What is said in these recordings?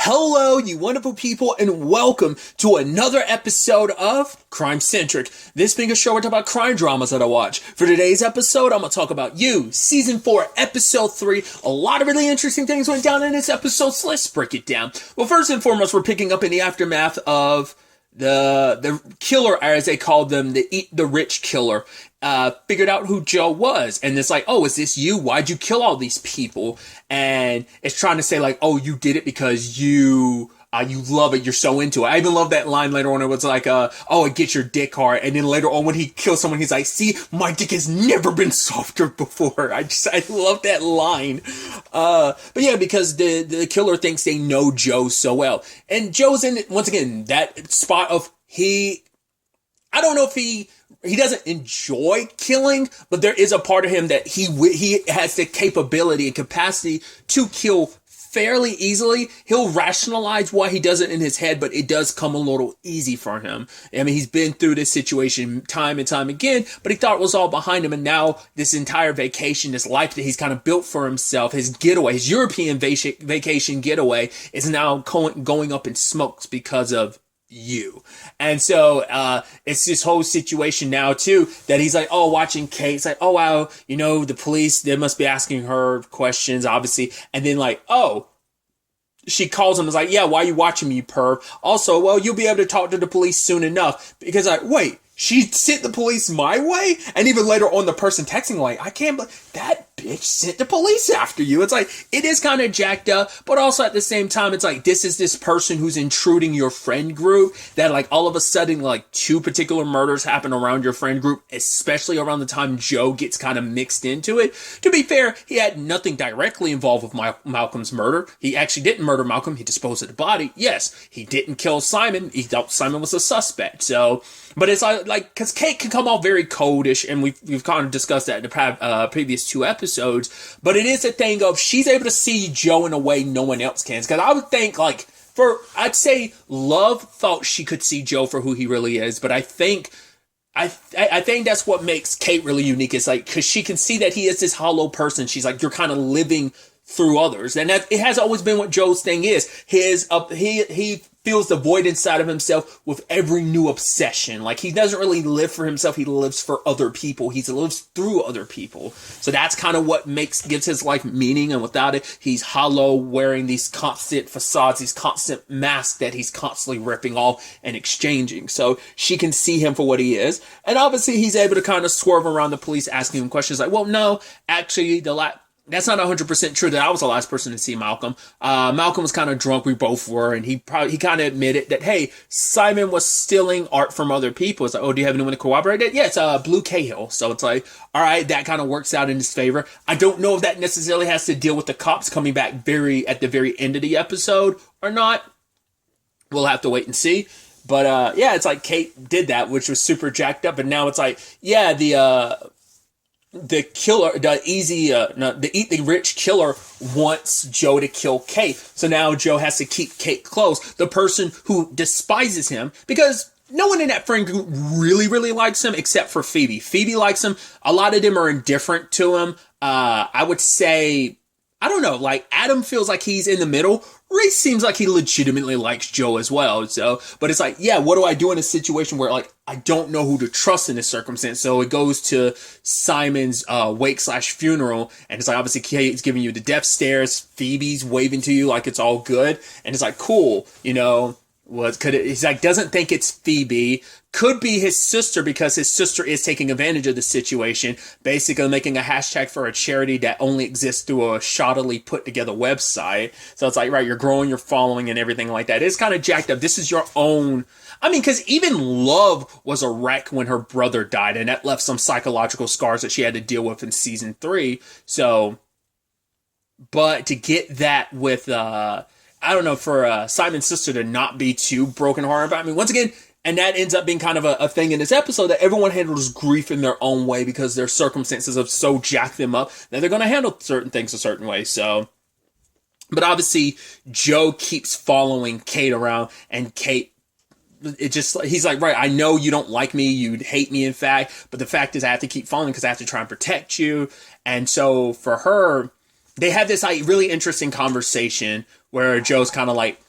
Hello, you wonderful people, and welcome to another episode of Crime Centric. This being a show where I talk about crime dramas that I watch. For today's episode, I'm going to talk about You, Season 4, Episode 3. A lot of really interesting things went down in this episode, so let's break it down. Well, first and foremost, we're picking up in the aftermath of the killer, as they called them, the Eat the Rich killer. Figured out who Joe was. And it's like, oh, is this you? Why'd you kill all these people? And it's trying to say like, oh, you did it because you love it. You're so into it. I even love that line later on. It was like, oh, it gets your dick hard. And then later on when he kills someone, he's like, see, my dick has never been softer before. I love that line. But yeah, because the killer thinks they know Joe so well. And Joe's in, once again, that spot of I don't know if he doesn't enjoy killing, but there is a part of him that he has the capability and capacity to kill fairly easily. He'll rationalize why he does it in his head, but it does come a little easy for him. I mean, he's been through this situation time and time again, but he thought it was all behind him. And now this entire vacation, this life that he's kind of built for himself, his getaway, his European vacation getaway is now going up in smokes because of you. And so it's this whole situation now too that he's like, oh, watching Kate, it's like, oh wow, the police, they must be asking her questions obviously, and then like, oh, she calls him and is like, yeah, why are you watching me, you perv? Also, well, you'll be able to talk to the police soon enough, because like, wait, she sent the police my way? And even later on, the person texting like, I can't believe that bitch sent the police after you. It's like, it is kind of jacked up, but also at the same time, it's like, this is this person who's intruding your friend group that like all of a sudden, like 2 particular murders happen around your friend group, especially around the time Joe gets kind of mixed into it. To be fair, he had nothing directly involved with Malcolm's murder. He actually didn't murder Malcolm. He disposed of the body. Yes, he didn't kill Simon. He thought Simon was a suspect. So, but it's like, because Kate can come off very coldish, and we've kind of discussed that in the previous 2 episodes, but it is a thing of she's able to see Joe in a way no one else can. Because I would think, like, I'd say Love thought she could see Joe for who he really is, but I think that's what makes Kate really unique. Is like, because she can see that he is this hollow person. She's like, you're kind of living through others, and that it has always been what Joe's thing is. He feels the void inside of himself with every new obsession. Like, he doesn't really live for himself. He lives for other people. He lives through other people. So that's kind of what gives his life meaning. And without it, he's hollow, wearing these constant facades, these constant masks that he's constantly ripping off and exchanging. So she can see him for what he is. And obviously he's able to kind of swerve around the police, asking him questions like, well, no, actually that's not 100% true that I was the last person to see Malcolm. Malcolm was kind of drunk. We both were. And he kind of admitted that, hey, Simon was stealing art from other people. It's like, oh, do you have anyone to corroborate it? Yeah, it's Blue Cahill. So it's like, all right, that kind of works out in his favor. I don't know if that necessarily has to deal with the cops coming back at the very end of the episode or not. We'll have to wait and see. But yeah, it's like Kate did that, which was super jacked up. And now it's like, yeah, the killer, the Eat the Rich killer wants Joe to kill Kate. So now Joe has to keep Kate close. The person who despises him, because no one in that friend group really, really likes him except for Phoebe. Phoebe likes him. A lot of them are indifferent to him. I would say, I don't know, like Adam feels like he's in the middle. Reese seems like he legitimately likes Joe as well. So, but it's like, yeah, what do I do in a situation where like I don't know who to trust in this circumstance? So it goes to Simon's wake/funeral, and it's like obviously Kate's giving you the death stares, Phoebe's waving to you like it's all good, and it's like cool, he's like doesn't think it's Phoebe. Could be his sister, because his sister is taking advantage of the situation, basically making a hashtag for a charity that only exists through a shoddily put together website. So it's like, right, you're growing your following and everything like that. It's kind of jacked up. This is your own. I mean, because even Love was a wreck when her brother died, and that left some psychological scars that she had to deal with in season 3. So, but to get that with, I don't know, for Simon's sister to not be too brokenhearted about, I mean, once again, and that ends up being kind of a thing in this episode, that everyone handles grief in their own way because their circumstances have so jacked them up that they're going to handle certain things a certain way. So, but obviously Joe keeps following Kate around, and Kate, he's like, right, I know you don't like me, you'd hate me in fact, but the fact is I have to keep following because I have to try and protect you. And so for her, they have this like really interesting conversation where Joe's kind of like,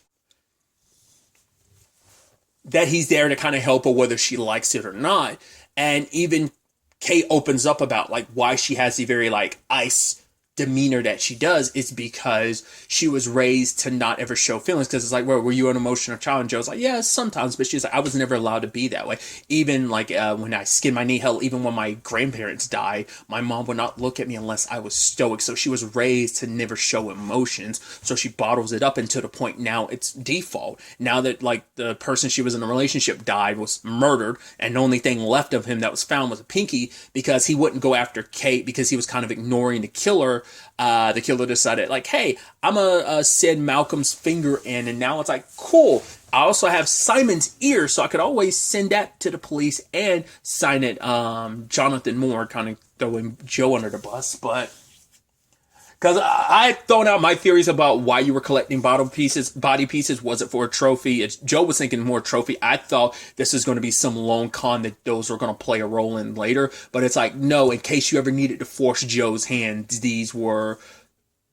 that he's there to kind of help her whether she likes it or not. And even Kate opens up about like why she has the very like ice demeanor that she does is because she was raised to not ever show feelings, because it's like, well, were you an emotional child? And Joe's like, yeah, sometimes, but she's like, I was never allowed to be that way. Even like when I skinned my knee, hell, even when my grandparents died, my mom would not look at me unless I was stoic. So she was raised to never show emotions, so she bottles it up, and to the point now it's default. Now that like the person she was in a relationship died, was murdered, and the only thing left of him that was found was a pinky, because he wouldn't go after Kate because he was kind of ignoring the killer. The killer decided like, hey, I'm gonna send Malcolm's finger in, and now it's like, cool, I also have Simon's ear, so I could always send that to the police and sign it Jonathan Moore, kind of throwing Joe under the bus. But because I thrown out my theories about why you were collecting body pieces. Was it for a trophy? Joe was thinking more trophy. I thought this was going to be some long con that those were going to play a role in later. But it's like, no, in case you ever needed to force Joe's hand, these were,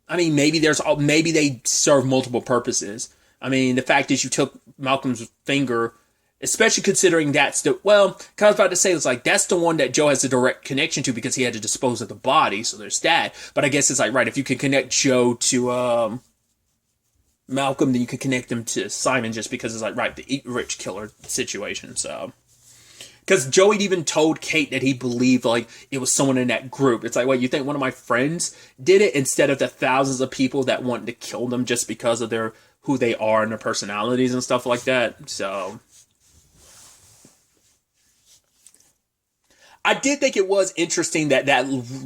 I mean, maybe they serve multiple purposes. I mean, the fact is you took Malcolm's finger, especially considering that's the, well, I was about to say, it's like, that's the one that Joe has a direct connection to because he had to dispose of the body, so there's that. But I guess it's like, right, if you can connect Joe to Malcolm, then you can connect him to Simon, just because it's like, right, the eat rich killer situation, so. Because Joe had even told Kate that he believed, like, it was someone in that group. It's like, wait, you think one of my friends did it instead of the thousands of people that wanted to kill them just because of who they are and their personalities and stuff like that, so. I did think it was interesting that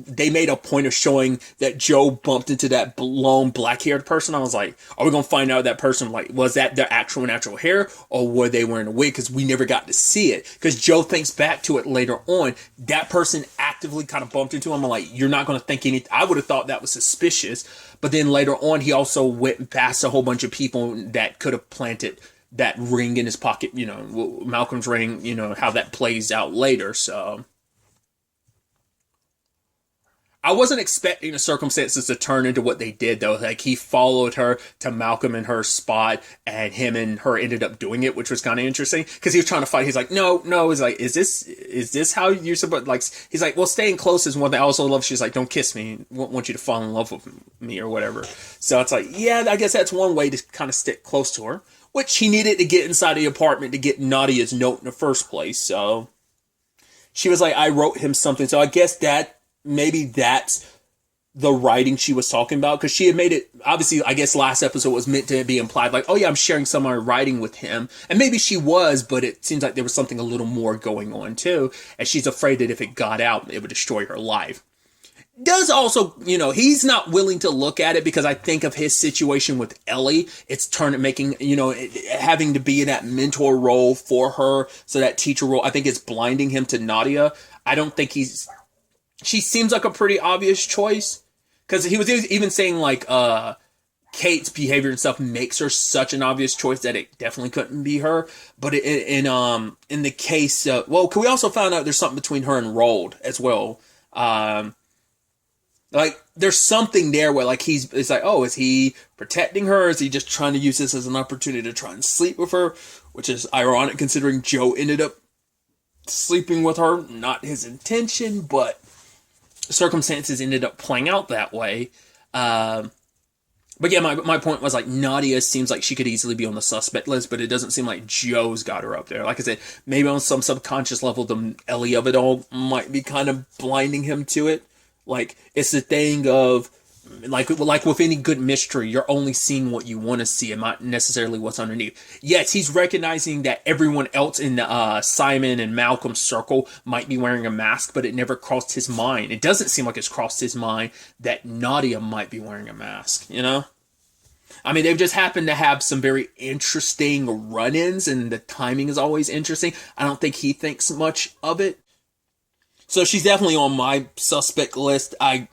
they made a point of showing that Joe bumped into that long black-haired person. I was like, are we going to find out that person, like, was that their actual natural hair, or were they wearing a wig? Because we never got to see it. Because Joe thinks back to it later on. That person actively kind of bumped into him. I'm like, you're not going to think anything. I would have thought that was suspicious. But then later on, he also went past a whole bunch of people that could have planted that ring in his pocket. You know, Malcolm's ring, you know, how that plays out later. So I wasn't expecting the circumstances to turn into what they did, though. Like, he followed her to Malcolm and her spot, and him and her ended up doing it, which was kind of interesting. Because he was trying to fight. He's like, no. He's like, is this how you're supposed, like, he's like, well, staying close is one thing I also love. She's like, don't kiss me. I want you to fall in love with me or whatever. So it's like, yeah, I guess that's one way to kind of stick close to her, which he needed to get inside the apartment to get Nadia's note in the first place. So she was like, I wrote him something. So I guess maybe that's the writing she was talking about, because she had made it, obviously, I guess last episode was meant to be implied, like, oh yeah, I'm sharing some of my writing with him. And maybe she was, but it seems like there was something a little more going on too. And she's afraid that if it got out, it would destroy her life. Does also, you know, he's not willing to look at it, because I think of his situation with Ellie. It's making, you know, having to be in that mentor role for her. So that teacher role, I think it's blinding him to Nadia. I don't think she seems like a pretty obvious choice, because he was even saying like Kate's behavior and stuff makes her such an obvious choice that it definitely couldn't be her. But in the case, well, we also found out there's something between her and Rold as well. Like, there's something there where like it's like, oh, is he protecting her? Is he just trying to use this as an opportunity to try and sleep with her? Which is ironic considering Joe ended up sleeping with her, not his intention, but circumstances ended up playing out that way. But yeah, my point was like, Nadia seems like she could easily be on the suspect list, but it doesn't seem like Joe's got her up there. Like I said, maybe on some subconscious level, the Ellie of it all might be kind of blinding him to it. Like, it's the thing of, like with any good mystery, you're only seeing what you want to see and not necessarily what's underneath. Yes, he's recognizing that everyone else in Simon and Malcolm's circle might be wearing a mask, but it never crossed his mind. It doesn't seem like it's crossed his mind that Nadia might be wearing a mask, you know? I mean, they've just happened to have some very interesting run-ins, and the timing is always interesting. I don't think he thinks much of it. So she's definitely on my suspect list. I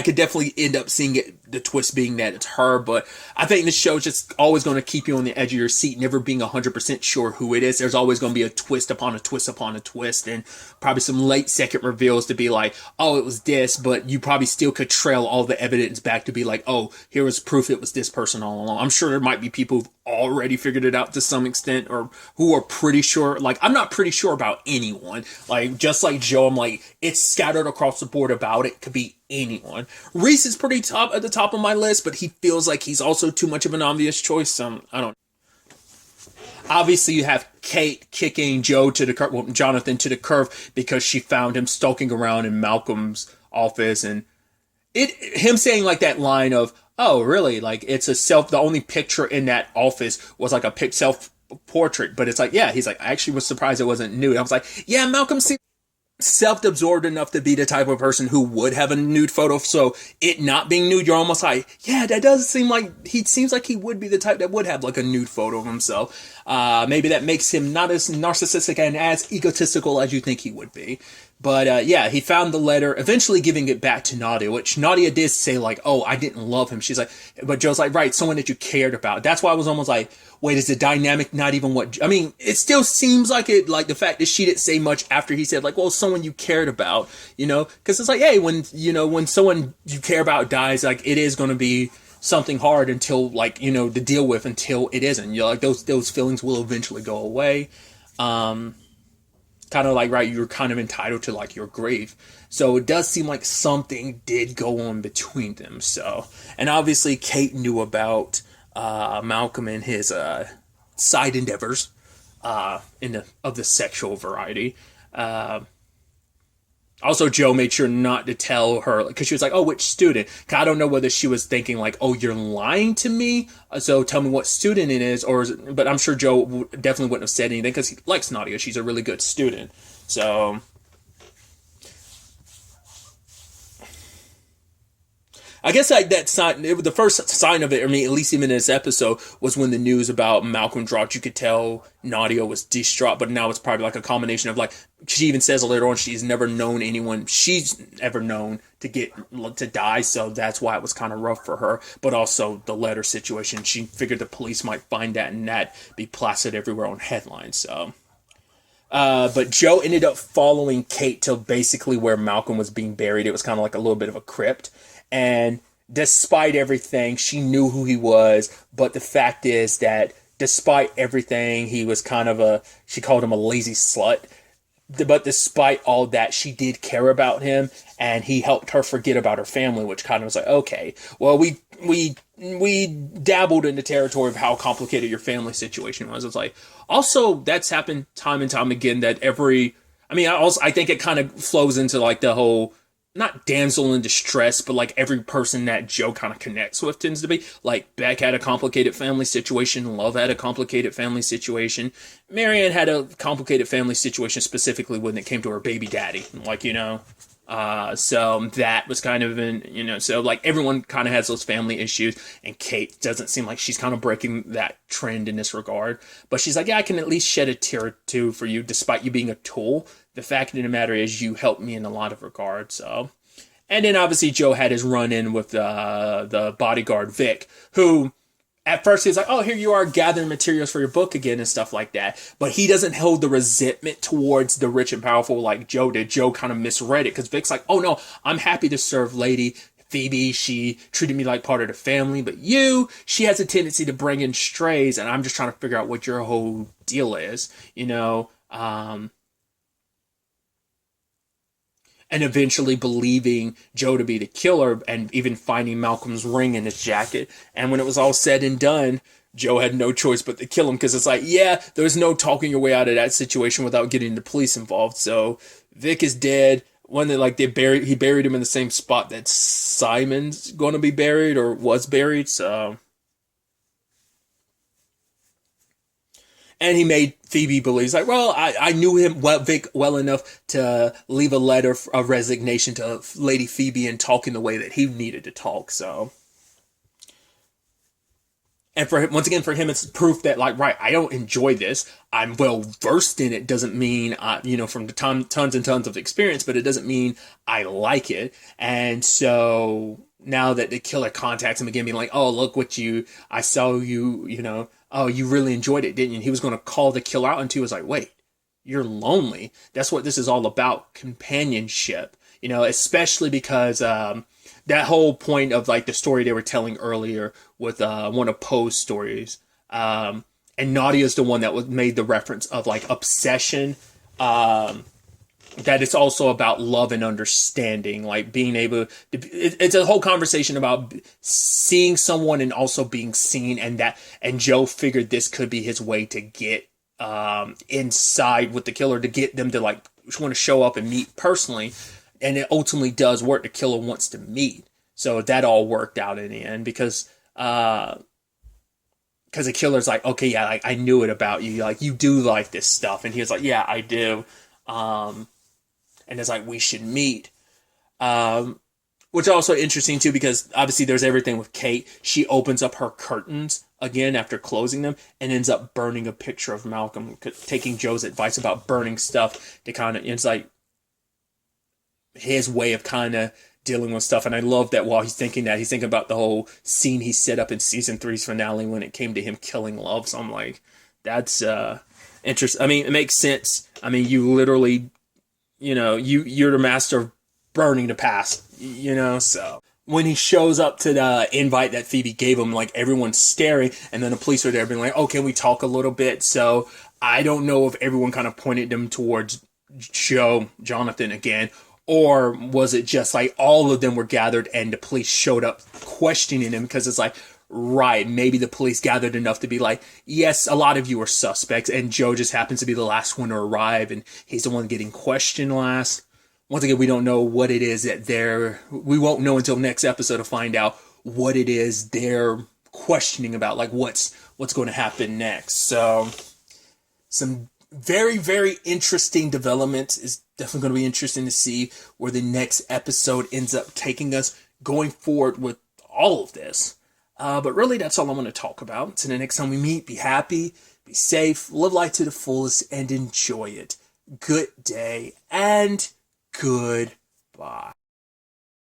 could definitely end up seeing it the twist being that it's her. But I think this show's just always going to keep you on the edge of your seat, never being 100% sure who it is. There's always going to be a twist upon a twist upon a twist, and probably some late second reveals to be like, oh, it was this, but you probably still could trail all the evidence back to be like, oh, here was proof it was this person all along. I'm sure there might be people who've already figured it out to some extent, or who are pretty sure. Like, I'm not pretty sure about anyone. Like, just like Joe, I'm like, it's scattered across the board about it. Could be anyone. Reese is pretty top at the top of my list, but he feels like he's also too much of an obvious choice. I don't. Obviously, you have Kate kicking Joe to the curb, well, Jonathan to the curb, because she found him stalking around in Malcolm's office, and him saying like that line of, "Oh, really? Like it's the only picture in that office was like a self portrait," but it's like, yeah, he's like, I actually was surprised it wasn't nude. I was like, yeah, Malcolm seems self-absorbed enough to be the type of person who would have a nude photo, so it not being nude, you're almost like, yeah, that does seem like he seems like he would be the type that would have like a nude photo of himself. Maybe that makes him not as narcissistic and as egotistical as you think he would be. But yeah, he found the letter, eventually giving it back to Nadia, which Nadia did say like, oh, I didn't love him. She's like, but Joe's like, right, someone that you cared about. That's why I was almost like, wait, is the dynamic not even what, I mean, it still seems like it, like the fact that she didn't say much after he said like, well, someone you cared about, you know, because it's like, hey, when someone you care about dies, like it is going to be something hard until like, you know, to deal with until it isn't. You know, like those feelings will eventually go away. Kind of like, right, you're kind of entitled to like your grief. So it does seem like something did go on between them. So, and obviously Kate knew about Malcolm and his side endeavors of the sexual variety. Also, Joe made sure not to tell her, because she was like, oh, which student? I don't know whether she was thinking like, oh, you're lying to me, so tell me what student it is, but I'm sure Joe definitely wouldn't have said anything, because he likes Nadia. She's a really good student. So I guess like that sign, the first sign of it, I mean, at least even in this episode, was when the news about Malcolm dropped. You could tell Nadia was distraught, but now it's probably like a combination of like, she even says later on she's never known anyone she's ever known to die, so that's why it was kind of rough for her. But also the letter situation, she figured the police might find that and that be plastered everywhere on headlines. So but Joe ended up following Kate to basically where Malcolm was being buried. It was kind of like a little bit of a crypt. And despite everything, she knew who he was. But the fact is that despite everything, he was kind of she called him a lazy slut. But despite all that, she did care about him, and he helped her forget about her family, which kind of was like, okay, well, we dabbled in the territory of how complicated your family situation was. It's like, also, that's happened time and time again that I think it kind of flows into like the whole, not damsel in distress, but like every person that Joe kind of connects with tends to be. Like, Beck had a complicated family situation. Love had a complicated family situation. Marianne had a complicated family situation, specifically when it came to her baby daddy. Like, you know, so that was kind of so like everyone kind of has those family issues, and Kate doesn't seem like she's kind of breaking that trend in this regard. But she's like, yeah, I can at least shed a tear or two for you, despite you being a tool. The fact of the matter is, you helped me in a lot of regards. So, and then obviously Joe had his run-in with the bodyguard Vic, who at first he's like, oh, here you are gathering materials for your book again and stuff like that. But he doesn't hold the resentment towards the rich and powerful like Joe did. Joe kind of misread it, because Vic's like, oh no, I'm happy to serve Lady Phoebe. She treated me like part of the family, but she has a tendency to bring in strays, and I'm just trying to figure out what your whole deal is, you know. And eventually believing Joe to be the killer, and even finding Malcolm's ring in his jacket. And when it was all said and done, Joe had no choice but to kill him, because it's like, yeah, there's no talking your way out of that situation without getting the police involved. So Vic is dead. He buried him in the same spot that Simon's going to be buried, or was buried. So, and he made Phoebe believe, he's like, well, I knew Vic well enough to leave a letter of resignation to Lady Phoebe and talk in the way that he needed to talk. So, and for him, once again, for him, it's proof that, like, right, I don't enjoy this. I'm well versed in it. Doesn't mean, from the tons and tons of experience, but it doesn't mean I like it. And so now that the killer contacts him again, being like, oh, look what I saw you, oh, you really enjoyed it, didn't you? And he was going to call the killer out, and he was like, wait, you're lonely. That's what this is all about, companionship, especially because that whole point of like the story they were telling earlier with one of Poe's stories. And Nadia's the one that made the reference of like obsession, that it's also about love and understanding, like being able to, it's a whole conversation about seeing someone and also being seen. And Joe figured this could be his way to get inside with the killer, to get them to like want to show up and meet personally. And it ultimately does work. The killer wants to meet. So that all worked out in the end because the killer's like, okay, yeah, like I knew it about you. Like you do like this stuff. And he was like, yeah, I do. And it's like, we should meet. Which is also interesting too, because obviously there's everything with Kate. She opens up her curtains again after closing them and ends up burning a picture of Malcolm, taking Joe's advice about burning stuff to kind of, it's like his way of kind of dealing with stuff. And I love that while he's thinking about the whole scene he set up in season 3's finale when it came to him killing Love. So I'm like, that's interesting. I mean, it makes sense. I mean, you literally, you're the master of burning the past, so when he shows up to the invite that Phoebe gave him, like everyone's staring, and then the police are there being like, oh, can we talk a little bit? So I don't know if everyone kind of pointed them towards Jonathan again, or was it just like all of them were gathered and the police showed up questioning him, because it's like, right, maybe the police gathered enough to be like, yes, a lot of you are suspects, and Joe just happens to be the last one to arrive, and he's the one getting questioned last. Once again, we don't know what it is that we won't know until next episode to find out what it is they're questioning about, like what's going to happen next. So some very, very interesting developments. Is definitely going to be interesting to see where the next episode ends up taking us going forward with all of this. But really, that's all I'm going to talk about. So the next time we meet, be happy, be safe, live life to the fullest, and enjoy it. Good day and goodbye.